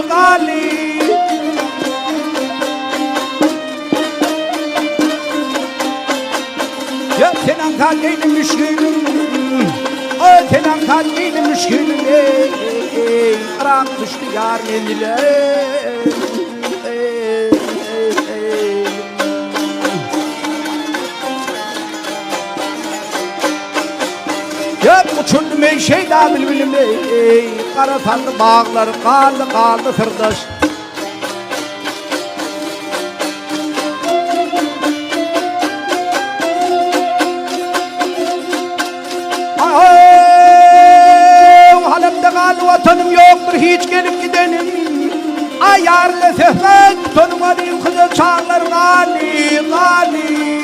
غالي يا تنام كالين مشكلم تنام كالين مشكلم قرام تشتي يار من ya uçundum ey şeyda bilbilim ey kara tanrı bağları karlı karlı kırdaş halimde kal vatanım yoktur hiç gelip gidenim ayarlı sehmet tonuma değil kızıl çağlar gali gali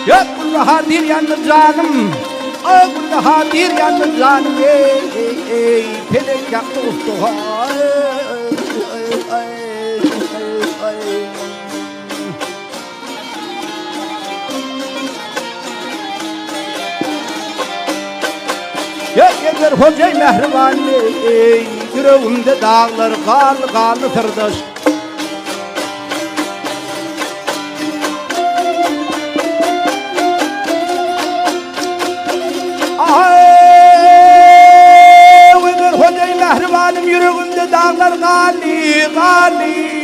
ya kullu hadir yandım canım kullu hadir yandım canım ey pelek yaktı ustuha ya gelir hocay mehriban yüreğimde dağlar karlı karlı tırdaş mehribanım yüreğimde dağlar gali gali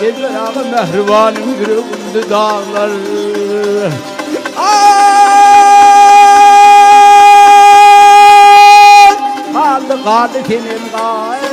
Gel beraber mehribanım yüreğimde dağlar kaldı kaldı tenim kaldı